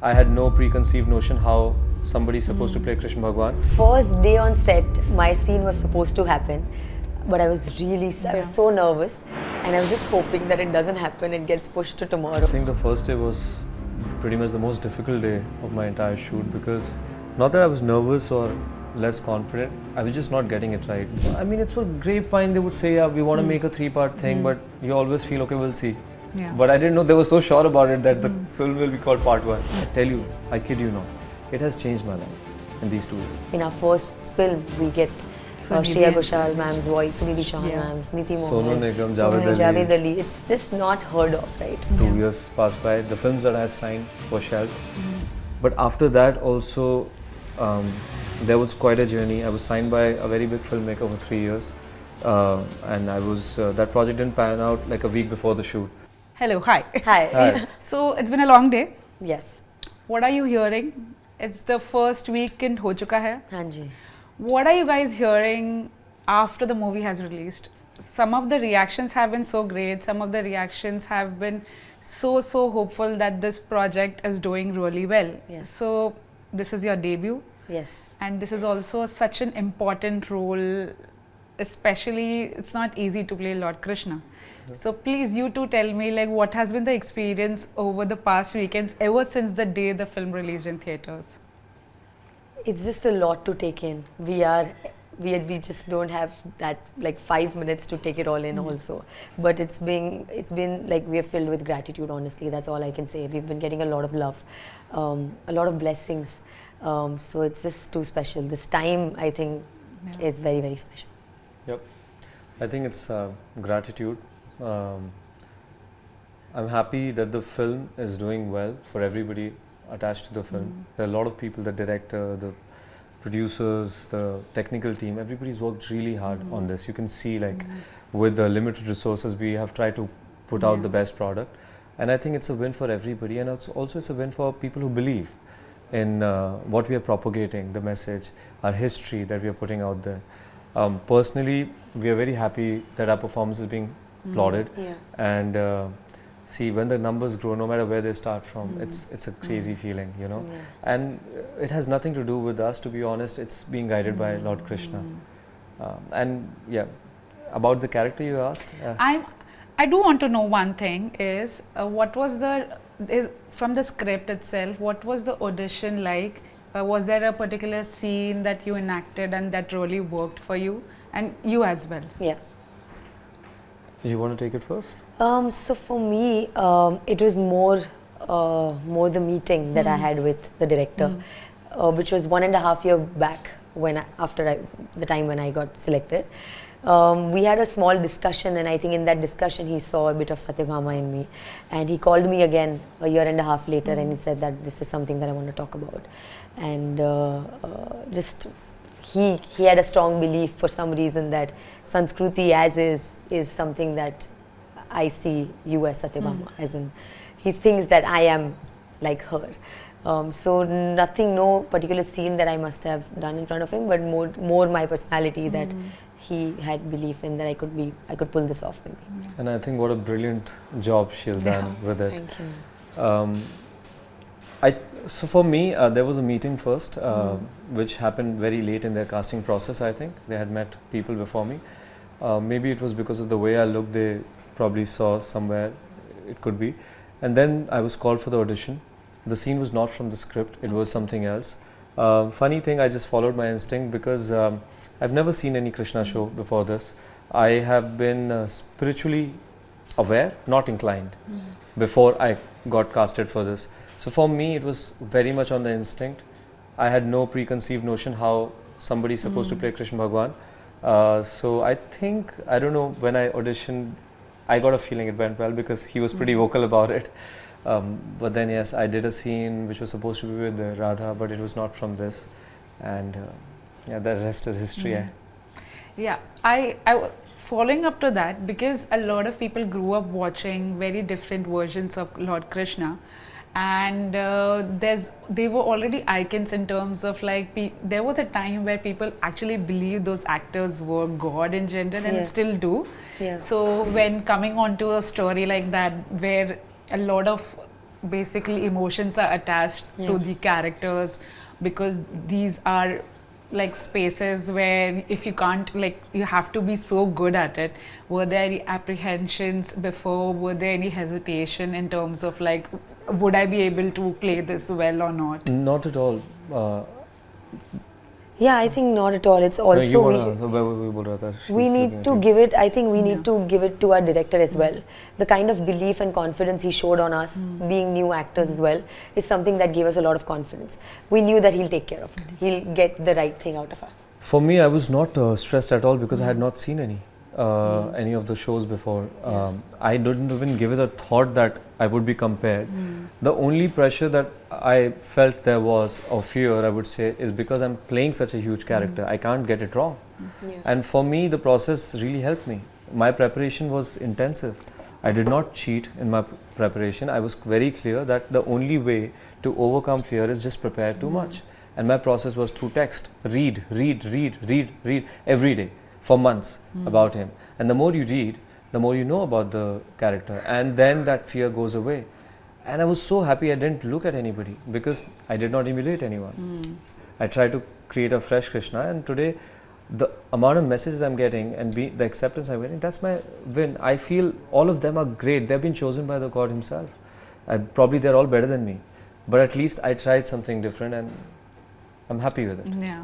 I had no preconceived notion how somebody's supposed to play Krishna Bhagwan. First day on set, my scene was supposed to happen, but I was so nervous, and I was just hoping that it doesn't happen, it gets pushed to tomorrow. I think the first day was pretty much the most difficult day of my entire shoot, because not that I was nervous or less confident, I was just not getting it right. I mean, it's what grapevine they would say, yeah, we want to make a 3-part thing, but you always feel, okay, we'll see. Yeah. But I didn't know they were so sure about it that the film will be called Part 1. I tell you, I kid you not, it has changed my life in these 2 years. In our first film, we get Shreya Ghoshal ma'am's voice, Sunidhi Chauhan ma'am's, Niti Mohan, Sonu Nigam, Javed Ali. It's just not heard of, right? 2 years passed by, the films that I had signed were shelved. But after that also, there was quite a journey. I was signed by a very big filmmaker for 3 years, and I was that project didn't pan out like a week before the shoot. Hello, hi. Hi. So it's been a long day. Yes. What are you hearing? It's the first weekend ho chuka hai. Hanji. What are you guys hearing after the movie has released? Some of the reactions have been so great. Some of the reactions have been so hopeful that this project is doing really well. Yes. So this is your debut. Yes. And this is also such an important role, especially it's not easy to play Lord Krishna. So please, you two tell me, like, what has been the experience over the past weekends ever since the day the film released in theatres? It's just a lot to take in. We just don't have that like 5 minutes to take it all in also. But it's been like we are filled with gratitude, honestly. That's all I can say. We've been getting a lot of love, a lot of blessings. So it's just too special. This time, I think, is very, very special. Yep. I think it's gratitude. I'm happy that the film is doing well for everybody attached to the film. There are a lot of people, the director, the producers, the technical team, everybody's worked really hard on this. You can see, like, with the limited resources, we have tried to put out the best product. And I think it's a win for everybody, and it's a win for people who believe in what we are propagating, the message, our history that we are putting out there. Personally, we are very happy that our performance is being applauded, and see, when the numbers grow, no matter where they start from, it's a crazy feeling, you know. And it has nothing to do with us, to be honest. It's being guided by Lord Krishna. And yeah, about the character you asked. I do want to know one thing is what was from the script itself, what was the audition like? Was there a particular scene that you enacted and that really worked for you, and you as well? Yeah. You want to take it first? So for me, it was more the meeting that I had with the director, which was 1.5 years back after the time when I got selected. We had a small discussion, and I think in that discussion he saw a bit of Satyabhama in me, and he called me again 1.5 years later, and he said that this is something that I want to talk about, and just he had a strong belief for some reason that Sanskruti as is something that I see you as Satyabhama, as in he thinks that I am like her. So no particular scene that I must have done in front of him, but more my personality that he had belief in that I could pull this off maybe. And I think what a brilliant job she has done with it. Thank you. So for me, there was a meeting first, which happened very late in their casting process. I think they had met people before me. Maybe it was because of the way I looked. They probably saw somewhere, it could be. And then I was called for the audition. The scene was not from the script, it was something else. Funny thing, I just followed my instinct because I've never seen any Krishna show before this. I have been spiritually aware, not inclined, before I got casted for this. So for me, it was very much on the instinct. I had no preconceived notion how somebody's supposed to play Krishna Bhagwan. So I think, I don't know, when I auditioned, I got a feeling it went well because he was pretty vocal about it. But then yes, I did a scene which was supposed to be with Radha, but it was not from this. And yeah, the rest is history. Yeah, I following up to that, because a lot of people grew up watching very different versions of Lord Krishna, and they were already icons in terms of like there was a time where people actually believed those actors were God in general, and still do. So when coming onto a story like that where a lot of basically emotions are attached to the characters, because these are like spaces where if you can't, like, you have to be so good at it. Were there any apprehensions before? Were there any hesitation in terms of like, would I be able to play this well or not? Not at all. Yeah, I think not at all. It's No, you also wanna answer? We bol raha tha. we She's need looking to at you. give it, I think we need to give it to our director as well. The kind of belief and confidence he showed on us, being new actors as well, is something that gave us a lot of confidence. We knew that he'll take care of it. He'll get the right thing out of us. For me, I was not stressed at all because I had not seen any of the shows before. I didn't even give it a thought that I would be compared. The only pressure that I felt there was, or fear I would say, is because I'm playing such a huge character. I can't get it wrong. And for me, the process really helped me. My preparation was intensive. I did not cheat in my preparation. I was very clear that the only way to overcome fear is just prepare too much. And my process was through text. Read every day for months about him. And the more you read, the more you know about the character. And then that fear goes away. And I was so happy I didn't look at anybody because I did not emulate anyone. I tried to create a fresh Krishna, and today the amount of messages I'm getting and the acceptance I'm getting, that's my win. I feel all of them are great. They've been chosen by the God himself. Probably they're all better than me. But at least I tried something different and I'm happy with it. Yeah.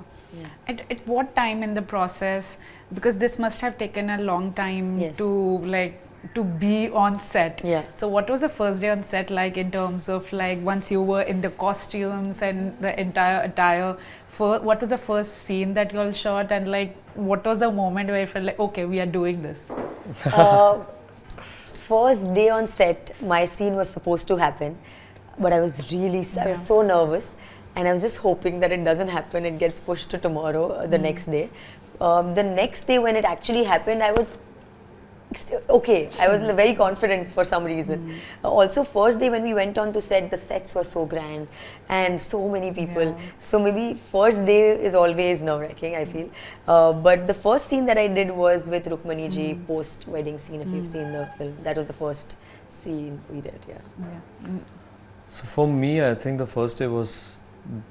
At what time in the process, because this must have taken a long time to be on set. So what was the first day on set like, in terms of like once you were in the costumes and the entire attire? What was the first scene that you all shot, and like what was the moment where you felt like, okay, we are doing this? First day on set, my scene was supposed to happen, but I was so nervous. And I was just hoping that it doesn't happen, it gets pushed to tomorrow, the next day. The next day when it actually happened, I was okay. I was very confident for some reason. Also, first day when we went on to set, the sets were so grand and so many people. So maybe first day is always nerve-wracking, I feel. But the first scene that I did was with Rukmani ji, post-wedding scene, if you've seen the film. That was the first scene we did, So for me, I think the first day was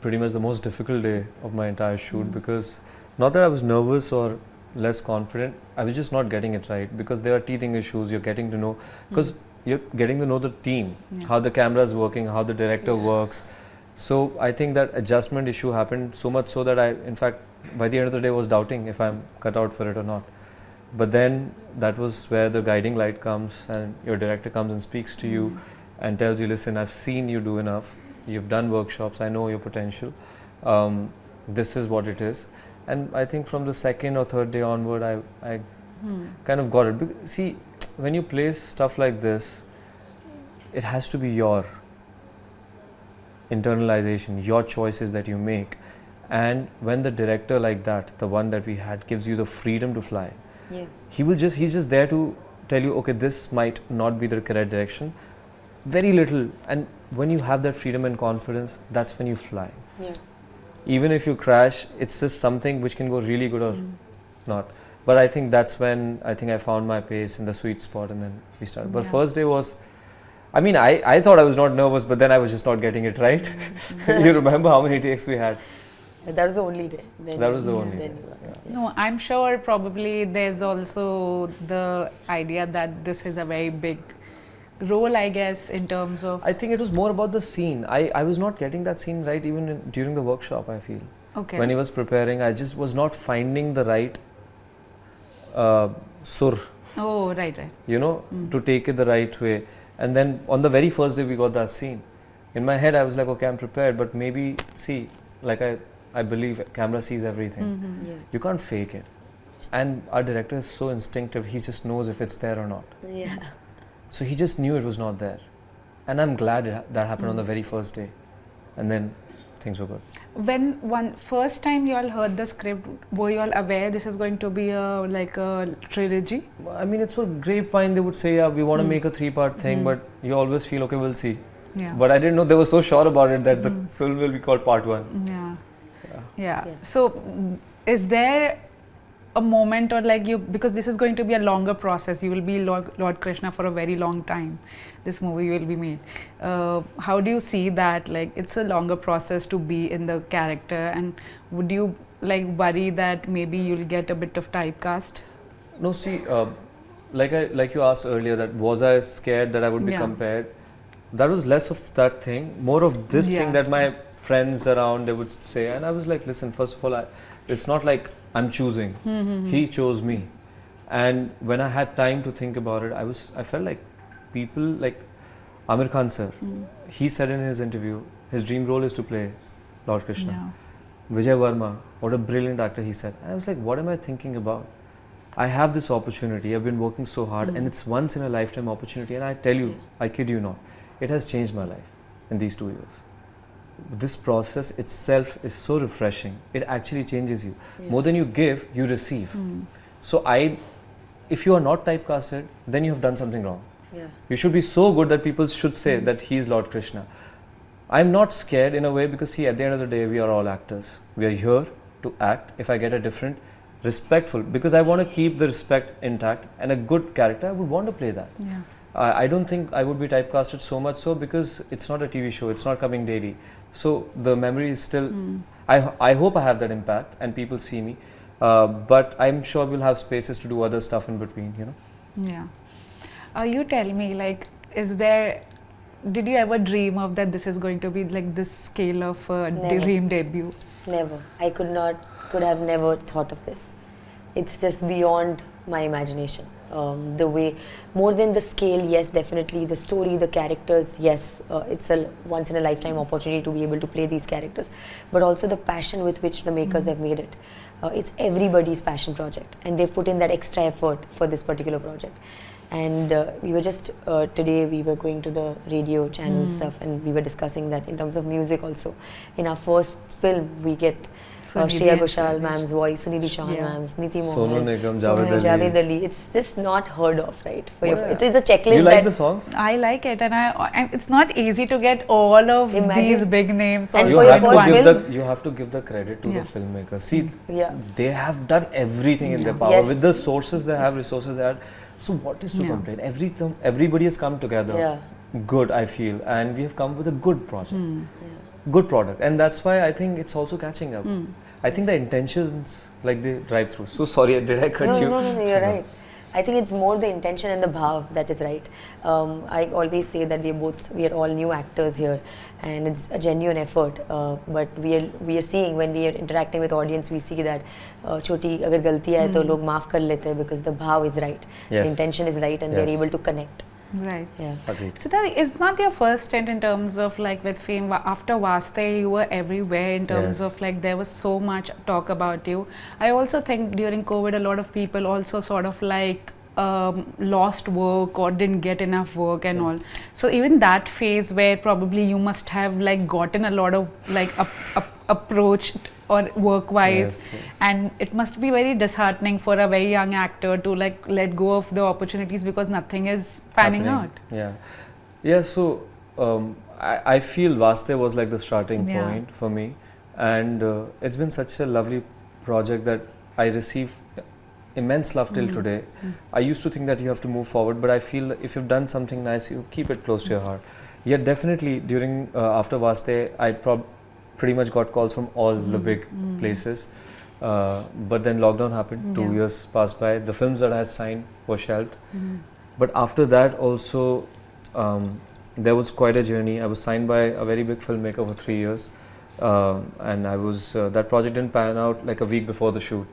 pretty much the most difficult day of my entire shoot, because not that I was nervous or less confident, I was just not getting it right, because there are teething issues. You're getting to know, because you're getting to know the team, how the camera is working, how the director works. So I think that adjustment issue happened so much so that I, in fact, by the end of the day was doubting if I'm cut out for it or not. But then that was where the guiding light comes, and your director comes and speaks to you and tells you, listen, I've seen you do enough. You've done workshops, I know your potential. This is what it is. And I think from the second or third day onward, I kind of got it. See, when you play stuff like this, it has to be your internalization, your choices that you make. And when the director like that, the one that we had, gives you the freedom to fly, he's just there to tell you, okay, this might not be the correct direction. Very little. And when you have that freedom and confidence, that's when you fly. Even if you crash, it's just something which can go really good or not. But I think that's when I found my pace in the sweet spot, and then we started. But first day was, I mean, I thought I was not nervous, but then I was just not getting it right. You remember how many takes we had? That was the only day. That was the only day. No, I'm sure probably there's also the idea that this is a very big role, I guess, in terms of... I think it was more about the scene. I was not getting that scene right even during the workshop, I feel. Okay. When he was preparing, I just was not finding the right sur. Oh, right. You know, to take it the right way. And then on the very first day we got that scene. In my head I was like, okay, I'm prepared, but maybe, see, like I believe camera sees everything. You can't fake it. And our director is so instinctive, he just knows if it's there or not. So he just knew it was not there. And I'm glad that happened on the very first day. And then things were good. When first time you all heard the script, were you all aware this is going to be like a trilogy? I mean, it's for grapevine, they would say, yeah, we want to make a 3-part thing, but you always feel, okay, we'll see. But I didn't know they were so sure about it that the film will be called Part 1. Yeah. So is there a moment, or like you, because this is going to be a longer process, you will be Lord Krishna for a very long time, this movie will be made. How do you see that, like it's a longer process to be in the character, and would you like worry that maybe you'll get a bit of typecast? No, see, like you asked earlier, that was I scared that I would be compared? That was less of that thing, more of this thing that my friends around, they would say, and I was like, listen, first of all, it's not like I'm choosing. He chose me. And when I had time to think about it, I felt like people like Amir Khan sir, he said in his interview, his dream role is to play Lord Krishna. Vijay Varma, what a brilliant actor, he said. And I was like, what am I thinking about? I have this opportunity, I've been working so hard, and it's once in a lifetime opportunity, and I tell you, I kid you not, it has changed my life in these 2 years. This process itself is so refreshing. It actually changes you. More than you give, you receive. So if you are not typecasted, then you have done something wrong. You should be so good that people should say that he is Lord Krishna. I'm not scared in a way, because see, at the end of the day, we are all actors. We are here to act. If I get a different, respectful, because I want to keep the respect intact, and a good character, I would want to play that. I don't think I would be typecasted so much so, because it's not a TV show, it's not coming daily. So the memory is still, I hope I have that impact and people see me, but I'm sure we'll have spaces to do other stuff in between, you know. You tell me, like, did you ever dream of that this is going to be like this scale of dream debut? Never. I could have never thought of this. It's just beyond my imagination. The way, more than the scale, yes, definitely the story, the characters, yes, it's a once in a lifetime opportunity to be able to play these characters, but also the passion with which the makers have made it. It's everybody's passion project, and they've put in that extra effort for this particular project. And we were just today we were going to the radio channel stuff, and we were discussing that in terms of music also. In our first film, we get Shreya Ghoshal ma'am's voice, Sunidhi Chauhan ma'am's, Niti Mohan, Sonu Nigam, Javed Ali. It's just not heard of, right? It is a checklist. You like the songs? I like it, and it's not easy to get all of these big names. And you have to give the credit to the filmmakers. See, they have done everything in their power with the sources they have, resources they had. So what is to complain? Everybody has come together. Good, I feel, and we have come with a good project. Good product, and that's why I think it's also catching up. I think the intentions, like, they drive through. So sorry, did I cut you? No, you're right. I think it's more the intention and the bhav that is right. I always say that we are all new actors here, and it's a genuine effort. But we are seeing, when we are interacting with audience, we see that choti agar galti hai to log maaf kar lete, because the bhav is right, the intention is right, and they're able to connect. Right. Yeah. Agreed. So that is not your first stint in terms of like with fame. After Vaste, you were everywhere in terms of like there was so much talk about you. I also think during COVID, a lot of people also sort of like lost work or didn't get enough work and all. So even that phase where probably you must have like gotten a lot of like approached or work-wise, and it must be very disheartening for a very young actor to like let go of the opportunities because nothing is panning out. So I feel Vaste was like the starting point for me, and it's been such a lovely project that I receive immense love till today. I used to think that you have to move forward, but I feel if you've done something nice, you keep it close to your heart. Definitely during after Vaste, I pretty much got calls from all the big places, but then lockdown happened. 2 years passed by. The films that I had signed were shelved, but after that also there was quite a journey. I was signed by a very big filmmaker for 3 years, and I was that project didn't pan out like a week before the shoot,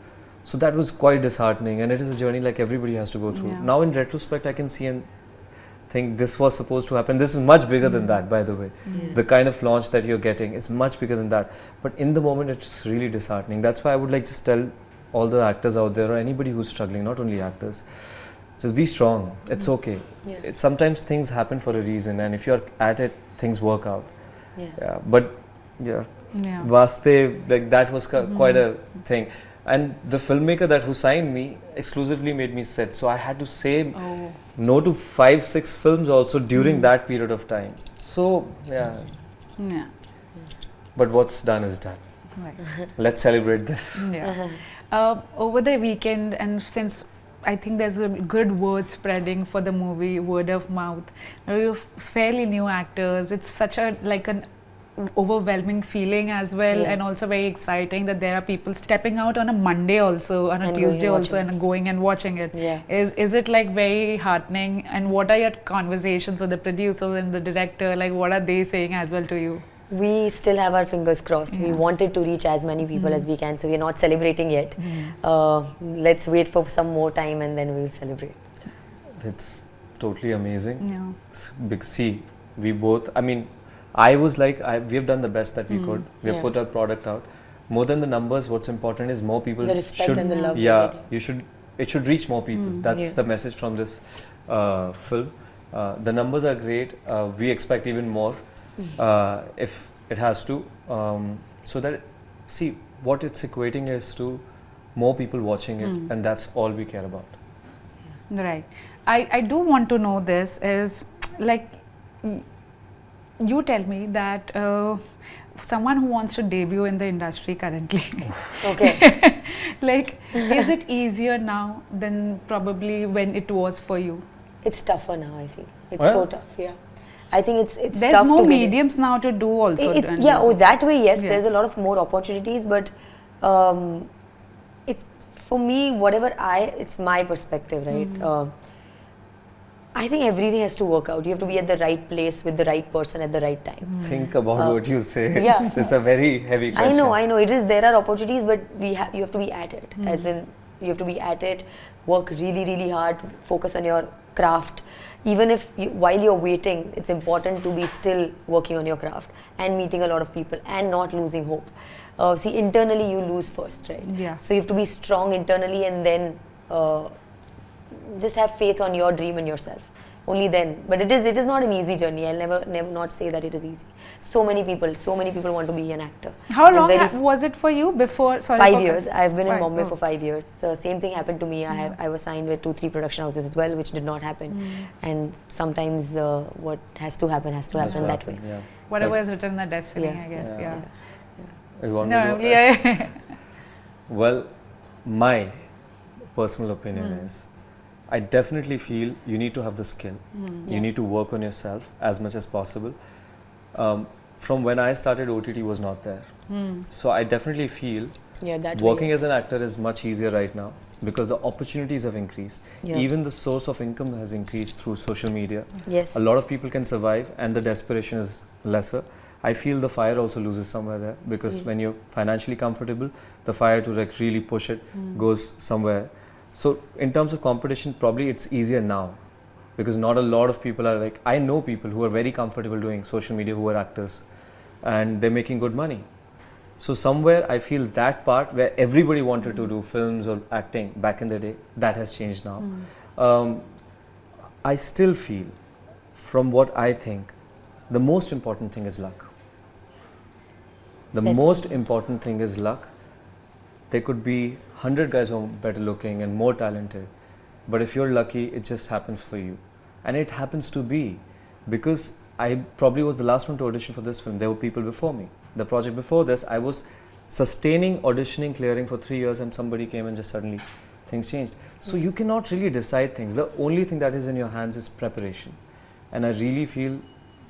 so that was quite disheartening, and it is a journey like everybody has to go through. Now in retrospect, I can see and think this was supposed to happen. This is much bigger than that, by the way. The kind of launch that you're getting is much bigger than that, but in the moment it's really disheartening. That's why I would like just tell all the actors out there, or anybody who's struggling, not only actors, just be strong. It's okay. Sometimes things happen for a reason, and if you're at it, things work out. Vaste, like that was quite a thing. And the filmmaker who signed me exclusively made me sit. So I had to say no to 5-6 films also during that period of time. So, But what's done is done. Let's celebrate this. Over the weekend, and since I think there's a good word spreading for the movie, word of mouth. We're fairly new actors. It's such a like an overwhelming feeling as well, and also very exciting that there are people stepping out on a Monday also, on a Tuesday also, and going and watching it. Is it like very heartening? And what are your conversations with the producers and the director? Like, what are they saying as well to you? We still have our fingers crossed. We wanted to reach as many people as we can, so we're not celebrating yet. Let's wait for some more time and then we'll celebrate. It's totally amazing. See, we both, I mean, I was like, we have done the best that we could. We have put our product out. More than the numbers, what's important is more people the respect and the love. It should reach more people. That's the message from this film. The numbers are great. We expect even more. If it has to, so that, see, what it's equating is to more people watching it, and that's all we care about. Right. I do want to know this is like, you tell me that someone who wants to debut in the industry currently, Okay. like, is it easier now than probably when it was for you? It's tougher now, I feel. It's so tough, I think it's there's tough more to get mediums now to do also. That way, yes, there's a lot of more opportunities, but for me, it's my perspective, right? I think everything has to work out. You have to be at the right place with the right person at the right time. Think about what you say. It's a very heavy question. I know. There are opportunities, but you have to be at it. As in, you have to be at it, work really, really hard, focus on your craft. Even if while you're waiting, it's important to be still working on your craft and meeting a lot of people and not losing hope. See, internally you lose first, right? So you have to be strong internally and then just have faith on your dream and yourself. Only then. But it is not an easy journey. I'll never not say that it is easy. So many people want to be an actor. How long was it for you before? 5 years. I've been in Bombay for 5 years. So same thing happened to me. I was signed with 2-3 production houses as well, which did not happen. And sometimes what has to happen that way. Whatever is written in the destiny, I guess. You want me Well, my personal opinion is, I definitely feel you need to have the skill. You need to work on yourself as much as possible. From when I started, OTT was not there. So I definitely feel working as an actor is much easier right now because the opportunities have increased. Even the source of income has increased through social media. A lot of people can survive and the desperation is lesser. I feel the fire also loses somewhere there because when you're financially comfortable, the fire to like really push it goes somewhere. So in terms of competition, probably it's easier now because not a lot of people are like, I know people who are very comfortable doing social media who are actors and they're making good money. So somewhere I feel that part where everybody wanted to do films or acting back in the day, that has changed now. I still feel, from what I think, the most important thing is luck. The most important thing is luck. There could be 100 guys who are better looking and more talented, but if you're lucky, it just happens for you. And it happens to be because I probably was the last one to audition for this film. There were people before me. The project before this, I was sustaining, auditioning, clearing for 3 years and somebody came and just suddenly things changed. So you cannot really decide things. The only thing that is in your hands is preparation. And I really feel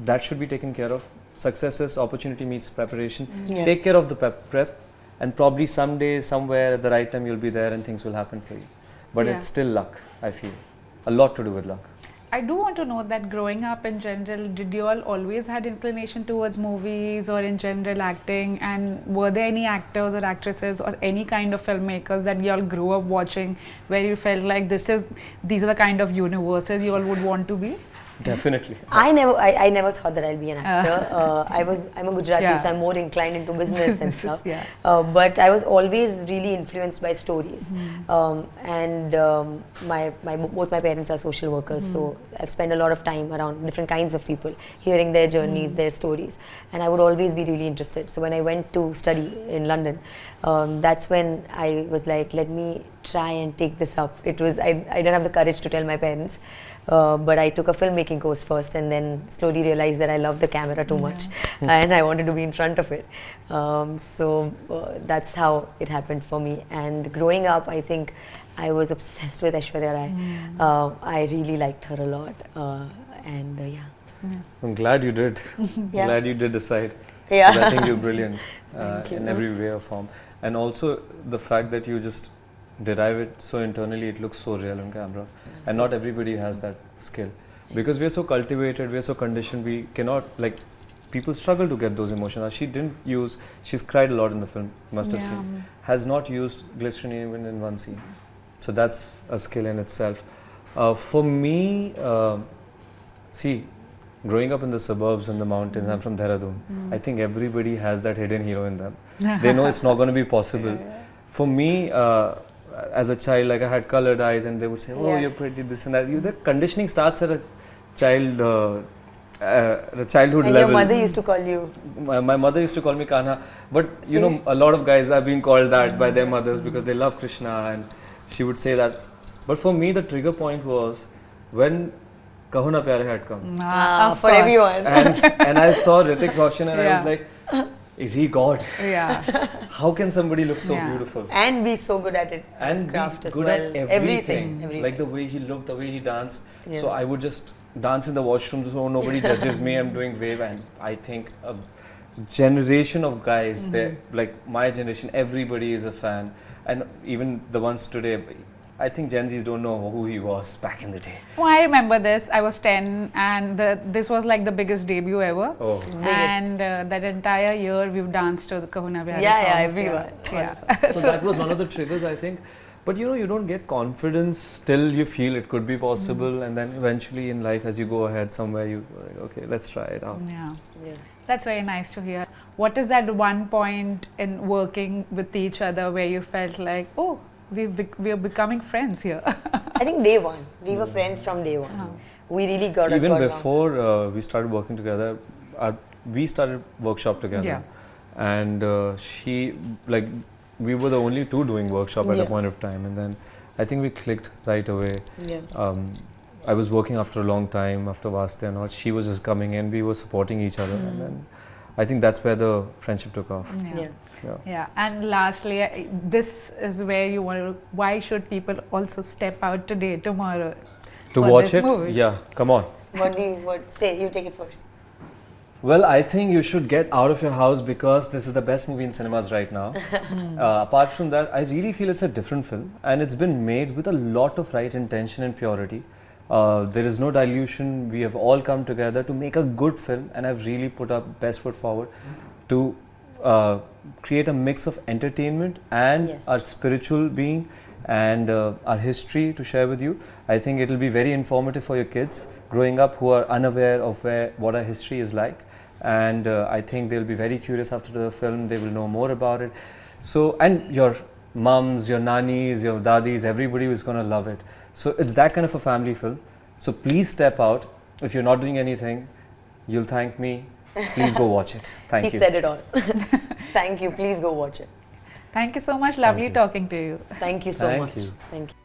that should be taken care of. Success is opportunity meets preparation. Take care of the prep. And probably someday, somewhere at the right time, you'll be there and things will happen for you. But it's still luck, I feel. A lot to do with luck. I do want to know that growing up in general, did you all always had inclination towards movies or in general acting? And were there any actors or actresses or any kind of filmmakers that you all grew up watching where you felt like these are the kind of universes you all would want to be? Definitely. I never thought that I'll be an actor. I'm a Gujarati, so I'm more inclined into business and stuff. But I was always really influenced by stories. And both my parents are social workers, so I've spent a lot of time around different kinds of people, hearing their journeys, their stories. And I would always be really interested. So when I went to study in London, that's when I was like, let me try and take this up. I didn't have the courage to tell my parents. but I took a filmmaking course first, and then slowly realized that I love the camera too much, and I wanted to be in front of it. So that's how it happened for me. And growing up, I think I was obsessed with Aishwarya Rai. I really liked her a lot, and yeah. I'm glad you did. Yeah. Glad you did decide. Yeah. 'Cause I think you're brilliant Thank you. in every way or form. And also the fact that you just derive it so internally, it looks so real on camera. And not everybody has that skill. Because we are so cultivated, we are so conditioned, we cannot, like, people struggle to get those emotions. She didn't use, she's cried a lot in the film, you must have seen. Has not used glycerin even in one scene. So that's a skill in itself. For me, see, growing up in the suburbs and the mountains, I'm from Dehradun. I think everybody has that hidden hero in them. They know it's not going to be possible. For me, as a child, like I had colored eyes, and they would say, "Oh, you're pretty," this and that. That conditioning starts at a childhood and level. your mother used to call you. My mother used to call me Kanha, but you know, a lot of guys are being called that by their mothers because they love Krishna, and she would say that. But for me, the trigger point was when Kaho Na Pyare had come. For everyone. And I saw Hrithik, Roshan, and I was like, is he God? Yeah. How can somebody look so beautiful? And be so good at it, And craft be as good well. at everything. Everything. Like the way he looked, the way he danced. Yeah. So I would just dance in the washroom so nobody judges me. I'm doing wave, and I think a generation of guys, like my generation, everybody is a fan. And even the ones today, I think Gen Zs don't know who he was back in the day. Oh, I remember this. I was 10 and this was like the biggest debut ever. Oh. And that entire year we've danced to the Kaho Na Pyare Yeah, songs. everyone. Yeah. So that was one of the triggers, I think. But you know, you don't get confidence till you feel it could be possible, and then eventually in life, as you go ahead somewhere, you go like, okay, let's try it out. Yeah. Yeah. That's very nice to hear. What is that one point in working with each other where you felt like, oh, we are becoming friends here? I think day one. We were friends from day one. We really got Even got before we started working together, we started workshop together. Yeah. And we were the only two doing workshop at a point of time, and then I think we clicked right away. Yeah. I was working after a long time, after Vaste and all. She was just coming in, we were supporting each other, and then I think that's where the friendship took off. Yeah. And lastly, this is where you want to, why should people also step out today, tomorrow? To for watch this it? movie? Yeah, come on. What say? You take it first. Well, I think you should get out of your house because this is the best movie in cinemas right now. Apart from that, I really feel it's a different film, and it's been made with a lot of right intention and purity. There is no dilution. We have all come together to make a good film, and I've really put our best foot forward to create a mix of entertainment and our spiritual being and our history to share with you. I think it will be very informative for your kids growing up who are unaware of what our history is like, and I think they'll be very curious after the film. They will know more about it. So, and your mums, your nannies, your dadis, everybody is going to love it. So it's that kind of a family film. So please step out. If you're not doing anything, you'll thank me. Please go watch it. Thank you. He said it all. Thank you. Please go watch it. Thank you so much. Lovely talking to you. Thank you so Thank much. you. Thank you.